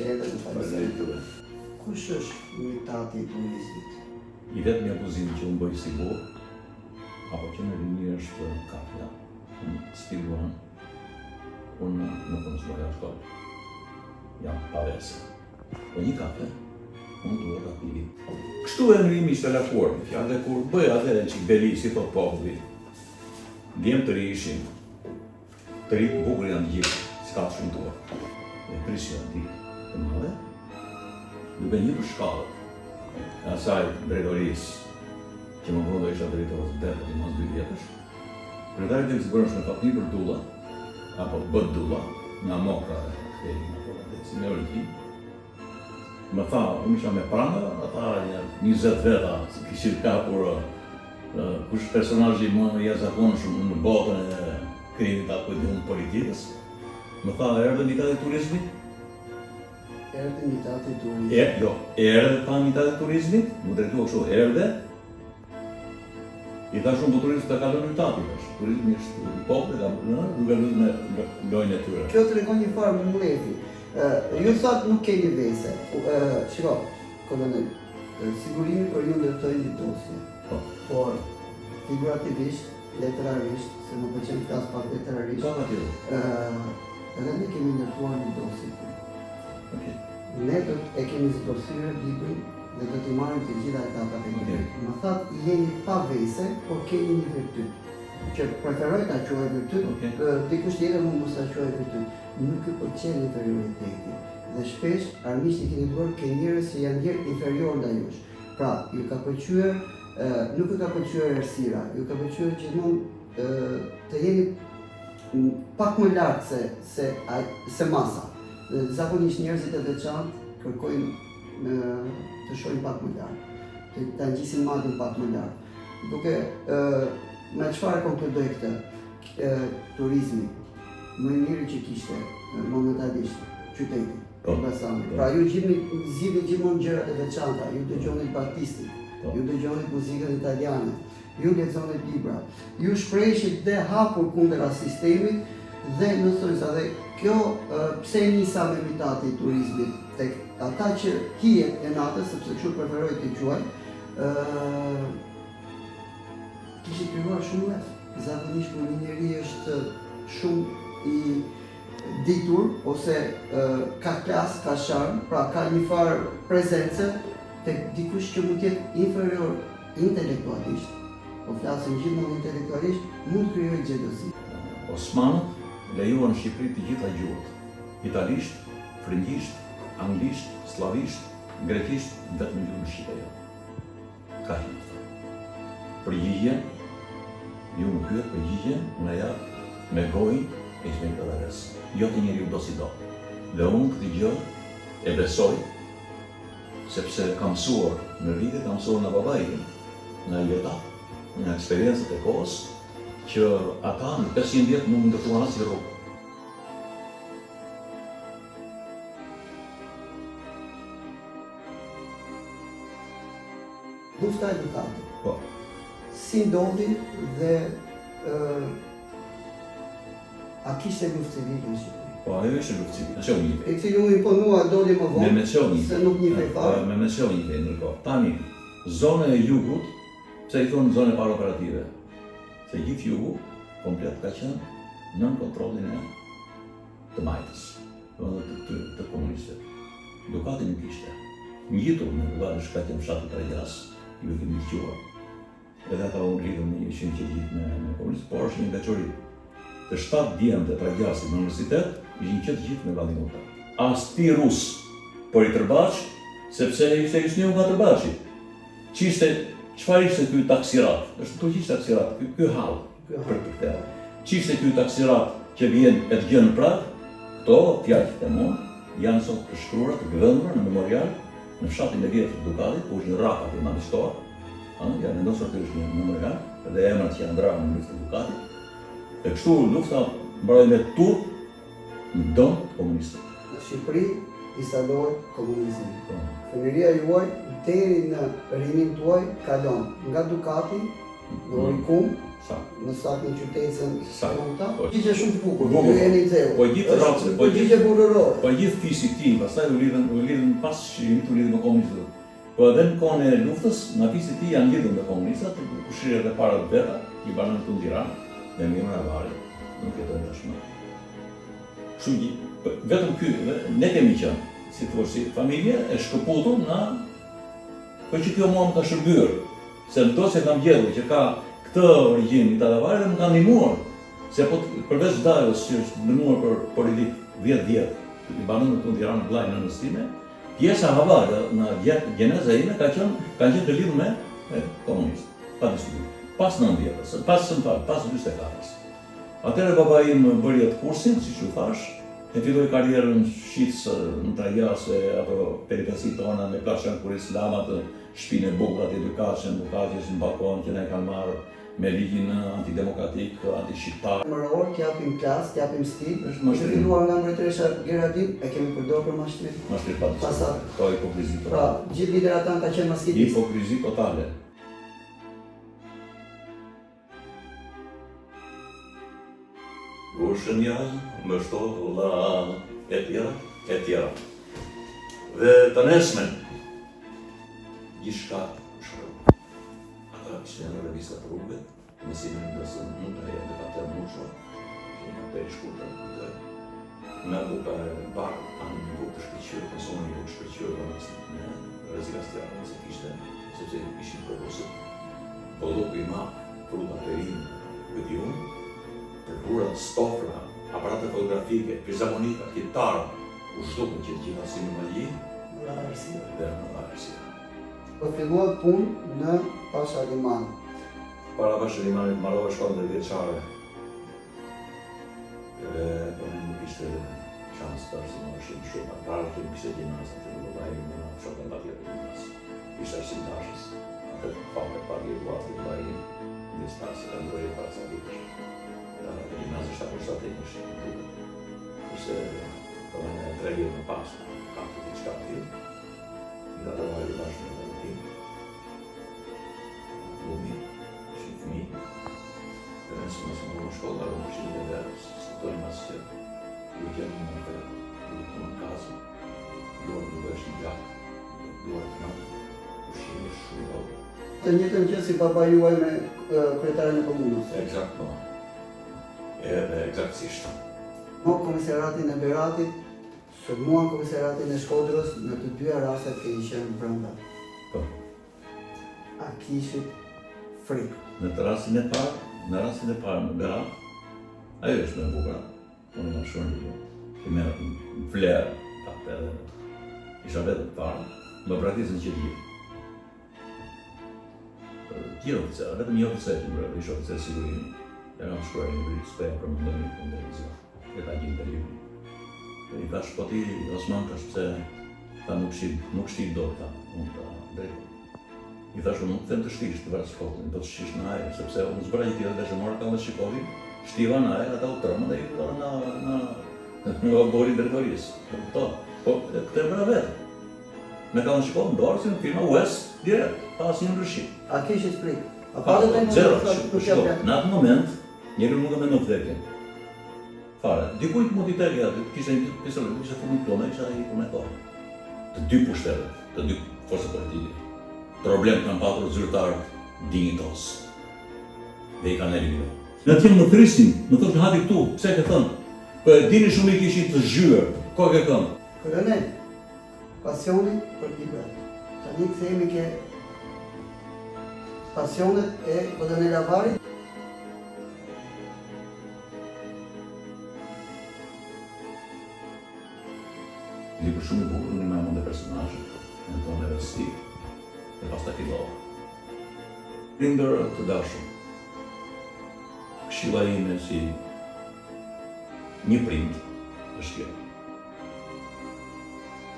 që erdhe në Palisandë. Kush është mitati I turizmit? I vetëmi abuzim që unë bëj si burr, apo që në rinjë është kafja. Unë stiluan, unë nuk unë s'doja shkollë. Jam pavese. Po një kafe, unë duhet ta pi. Kështu e nërimi ishte lakuar, dhe kur bëj atë që beli, si thot populli, djemë të ri ishin, të ri bukur janë gjithë, s'ka të shumëtuar. Dhe prisja ditë të madhe, duke një për shkallët, e asaj drejtorisë, që më vondo isha drejtorës detë të mas 2 vjetësh, kryetarit të sigurisht me Fatmi për Dulla, apo bët Dulla, nga Mokra dhe Shteri, si me Oriki, më tha, unë isha me pranë, ata janë 20 veta, si kishin kapur kush personazhi më I jashtëzakonshëm në botën e krimit apo të politikës. Më tha, erdhe mitati turizmit? Erdhe mitati turizmit? Erdhe ta mitati turizmit, më drejtua kështu, erdhe. I tha shumë po turizmit të kalon mitati, turizmi është populli, duke luajtur me lojën e tyre. Kjo tregon një farë mbledhje. Ju thot nuk keni vese. Shiko, kolonel, sigurimi për ju ndërtoi një dosje. Por figurativisht, letrarisht, se më pëlqen të flas pak letrarisht. Edhe ne kemi ndërtuar një dosje. Ne do e kemi zgjosur librin dhe do t'i marrim të gjitha etapat e librit. Më thatë jeni pa vese, por keni një virtyt. Që preferoj ta quaj virtyt, dikush tjetër mund mos ta quaj virtyt. Nuk ju pëlqen inferioriteti. Dhe shpesh armiqt I keni bërë ke njerëz që janë njerëz inferior ndaj jush. Pra, ju ka pëlqyer, nuk ju ka pëlqyer errësira, ju ka pëlqyer gjithmonë të jeni pak më lart se masa. Zakonisht njerëzit e veçantë kërkojnë të shohin pak më lart, të ngjisin madhin pak më lart. Duke me çfarë konkludoj këtë? Turizmi më I miri që kishte momentalisht qyteti. Pra ju zgjidhni gjithmonë gjërat e veçanta, ju dëgjoni artistin, ju dëgjoni muzikën italiane, ju lexoni libra, ju shpreheshit dhe hapur kundër sistemit dhe në thonjza dhe kjo pse nisa me mitati I turizmit tek ata që hijet e natës, sepse kështu preferoj të quaj, kishte krijuar shumë lef. Zakonisht kur një njeri është shumë I ditur ose ka klas, ka sharm, pra ka një farë prezence tek dikush që mund të jetë inferior intelektualisht, po flasim gjithmonë intelektualisht, mund të krijojë xhelozi. Osmanët lejuan në Shqipëri të gjitha gjuhët. Italisht, frëngjisht, anglisht, slavisht, grekisht, vetëm gjuhën shqipe. Ka hinë. Përgjigjen, ju më pyet përgjigjen, unë jap me gojë e ishme një këdheres. Jo të njeri u do si do. Dhe unë këti gjë e besoj, sepse kam mësuar në rrite, kam mësuar në babaikin, nga jeta, nga eksperiencët e kohës, që ata në 500 vjetë nuk ndërtuan asnjë rrugë. Lufta e Dukatit. Po. Si ndodhi dhe a kishte luftë civile në Shqipëri? Po, ajo ishte luftë civile, me qenë një E cili u imponua doli më vonë, se nuk njihej fare. Me qenë një niko. Tani, zona e jugut, pse I thonë zonë paraoperative? Se gjithë jugu, komplet ka qenë nën kontrollin e të majtës, të komunistët. Dukati nuk ishte. Ngjitur në lugar shka që fshati Tregjas, I kemi dëgjuar. Edhe ata u lidhën me ishin që gjithë me komunistët, por është një veçori. Të 7 djemtë e Tregjasit në universitet, ishin qëtë gjithë me Vladimir. As ti rus, por I tërbaq, sepse ishte një nga tërbaci. Çfarë ishte ky taksirat? Është turqisht taksirat, ky hall për këtë. Ç'ishte ky taksirat që vjen e të gjën në Prag? Këto fjalët e mua janë sot të shkruara, të gëvendura në memorial në fshatin e vjetër të Dukatit, ku është një rraka për madhështor. Ja vendosur të është një memorial dhe emrat që janë ndrarë në luftën e Dukatit. E kështu lufta mbaroi me turp në dëm të komunistëve. Në Shqipëri instalohet komunizmi. Fëmijëria juaj deri në rinin tuaj kalon nga Dukati në Orikum, Sa? në saktë në qytetën Sa? Po. Përgjigje shumë të bukur, Bukur. ju jeni zero. Po gjithë rrocë, po Përgjigje burrërore. Po gjithë fisi i tij, pastaj u lidhën pas shqirimit, u lidhën me komunistët. Po edhe në kohën e luftës, nga fisi i tij janë lidhur me komunistët, kushirët e para të veta, i banë këtu në Tiranë, dhe me emrin Avari, nuk jetojnë tashmë. Kështu që vetëm ky, ne kemi qenë, si thua si familje e shkëputur nga po që kjo mua më ka shërbyer, se ndosë kam gjetur që ka këtë origjinë italiane dhe më ka ndihmuar. Se po përveç Dajos që është ndihmuar për politik 10 vjet, i banon këtu në Tiranë vllai në nëstime, pjesa Havare në gjeneza ime ka qenë të lidhur me komunistë, pa diskutim. Pas 90-s, pas 44-s. Atëherë babai im bëri atë kursin, siç u thash, e filloi karrierën shitës në trajase apo peripeci tona me plashën kur islamat, shtëpinë e bukur aty edukatën, bukatjes në balkon që ne kanë marrë me ligjin antidemokratik, antishqiptar. Mëror, t'japim klasë, t'japim stil, Është mashtrim. është filluar nga mbretëresha Geradin, e kemi përdorur për mashtrim. Mashtrim pa Pasat. ka hipokrizi Pra, totale. gjithë liderat tanë ka qenë maskitis. Hipokrizi totale. Rushënja më shtolla e tjera. Dhe të nesmen, gjithçka shkruaj. Ata ishin në revistat rrugëve, mësimin nëse mund të jetë ka të mushur, që një të shkurtër dhe me buka e barë, anë një bukë të shkëqyrë, konsumën një bukë shkëqyrë në rezikas të jarë, nëse kishte, sepse ishin përposët. Po lupi i ma, fruta të rinë, vëdiunë, përdura, stofra, aparate fotografike, fizamonika, kitara, u zhdukën që gjitha si në Mali dhe në Arsia. Po filluar punë në Pasha Liman. Para Pasha Limanit marrova shkollën e vjeçare. Po nuk ishte shansë të arsimë në shumë. Para të nuk ishte gjimnazë, të nuk vajnë në shokën të atjetë gjimnazë. Ishte arsimtashës. Atë fame pari e duatë të vajnë në distansë të ndrojë para sa vitësh. Gjimnazë ishte apostatë në shumë. Ishte në 3 vjetë në pasë, kam të t'i qka t'ilë. I da të vajnë bashkë në të tim. Lumi, ishë fëmi. Dhe nësë më në shkollë, da rëmë ishë një dhe së të tojnë asë që ju gjenë në të në kazë. Duar nuk është një gjakë, duar të natë, ushqime shumë dhe. Të njëjtën gjë si baba juaj me kryetaren e komunës. Exakt, po. Edhe eksaktësisht. Në komisariatin e Beratit, sulmuan komisariatin e Shkodrës, në të dyja rastet ke qenë brenda. Po. A kishit frikë? Në të rastin e parë në Berat, ajo është me bukra, unë nga shumë një, që me në flerë, tapë edhe, isha vetë të parë, më praktisën që gjithë. Tjero oficerë, vetëm një oficer që më rrëve, ishë oficer sigurimi, e nga më shkruar një vritë speja për më ndëmi për televizion, e ta gjithë të libri. I thash, po ti, Osman, tash pse ta nuk shtit do ta, unë ta drejtë. I thash, unë nuk them të shtish të vërë shkollin, do të shtish në ajër, sepse unë zbëra një tjetër dhe që morë ka dhe shikovi, shtiva në ajër, ata u tërmë dhe i këtë në oborin drejtorisë. Po, këtë e bëra vetë. Me ka në shikollin dorë si në firma West, direkt, pa asë një ndryshim. A kishit frikë? A Pa, patët e në zero, nuk shko, jam në atë moment, njeri nuk me në vdekje. Fare, dikujt mund t'i tekja, kishte një pistolet, kishte fund një plone, kisha i me kohë. Të dy pushtetet, të dy forse politike. Problem kanë patur zyrtarët dignitos. Dhe i kanë eliminuar. Në t'jem më thrisin, më thosh në hati këtu, pse ke thënë? Po e dini shumë i kishin të zhyrë, ko ke kënë? Kolonel, pasioni për librat. Tani kthehemi ke pasionet e kolonel Avarit. Libër shumë i bukur, unë me mund e personazhe, në tonë e Steve, dhe pas ta fillova. Prindër të dashur, këshilla ime si një prind është kjo.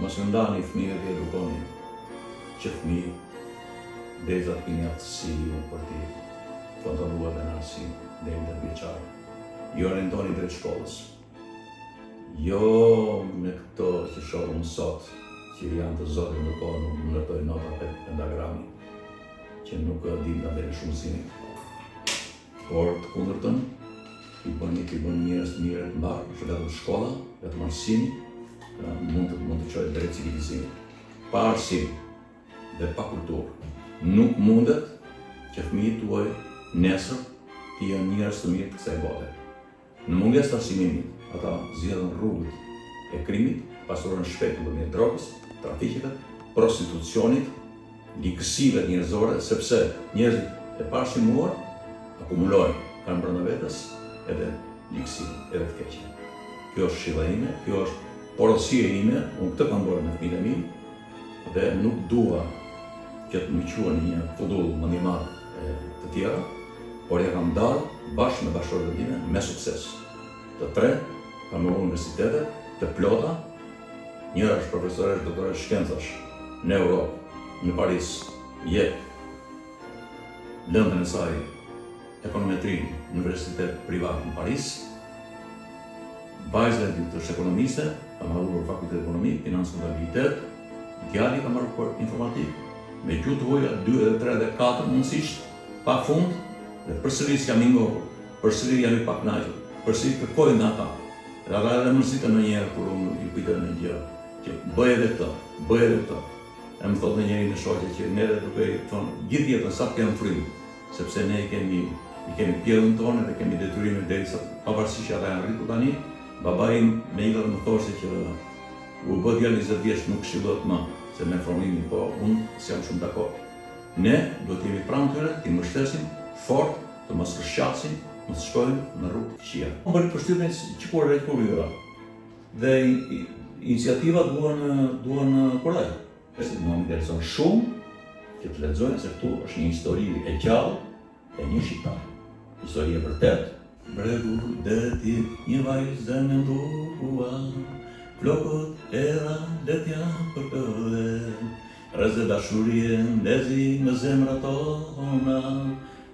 Mos më ndani fëmijëve dhe edukoni që fëmijë derisa të keni aftësi për t'i fondonuar në arsim deri në vjeçar. Jo orientoni drejt shkollës. Jo me këto që shohëm sot, që janë të zotit në kohë nuk më lërtoj nota për pentagrami, që nuk din të bërë shumë zini. por të kundërtën, i bën njerëz të mirë të mbarë, është vetëm shkolla, vetëm arsimi, mund të çojë drejt civilizimit. Pa arsim dhe pa kulturë, nuk mundet që fëmijët tuaj nesër të jenë njerëz të mirë të kësaj bote. Në mungesë të arsimimit, ata zgjedhin rrugët e krimit, pasuron shpejt nëpërmjet drogës, trafikive, prostitucionit, likësive njerëzore, sepse njerëzit e paarsimuar akumulojnë, kanë brenda vetes edhe likësinë, edhe të keqen. Kjo është shilla ime, kjo është porosia ime, unë këtë kam bërë me fëmijët e mi, dhe nuk dua që të më quhen një fudull më një madh të tjera, por ja kam dalë bashkë me bashkëshortët time me sukses. Të tre kam marrë universitete të plota, njëra është profesoresh doktore shkencash në Europë, në Paris, jep lëndën e saj ekonometrin në universitet privat në Paris. Vajza e dytë është ekonomiste, ka marrë fakultet ekonomi, financë kontabilitet, djali ka marrë për informatik, me gjuhë të huaja 2 edhe 3 edhe 4 mundësisht, pa fund, dhe përsëri s'jam i ngohur, përsëri jam i pakënaqur, përsëri kërkoj nga ata. Dhe ata edhe më zitën ndonjëherë kur unë i kujtoj në gjë, që bëj edhe këtë. E më thotë njëri në shoqe që ne duke i thonë gjithë jetën sa të kemë frymë, sepse ne i kemi pjellën tonë dhe kemi detyrimin derisa pavarësisht që ata janë rritur tani, babai im me një më thoshte që u bë djalë 20 vjeç nuk këshillohet më, se me formimin, po unë s'jam shumë dakord. Ne do të jemi pranë tyre, t'i mbështesim fort, të mos rrshqasin, mos shkojnë në rrugë të këqija. Unë bëri përshtypjen që kur rrethkurëra dhe iniciativat duan kurrë. Është më intereson shumë që të lexojnë se këtu është një histori e gjallë e një shqiptar. Histori e vërtet. Bregu deti një vajzë mendua, flokët era letja për këdhe, rrezë dashurie ndezi në zemra tona,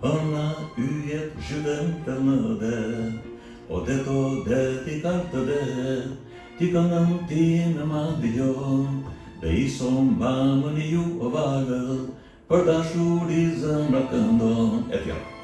ona yjet zhytën për më dhe, o deti kartë dhe, ti këngën ti në ma dëgjon, dhe ison mamën ju o vagël, për dashuri zemra këndon, e tjera.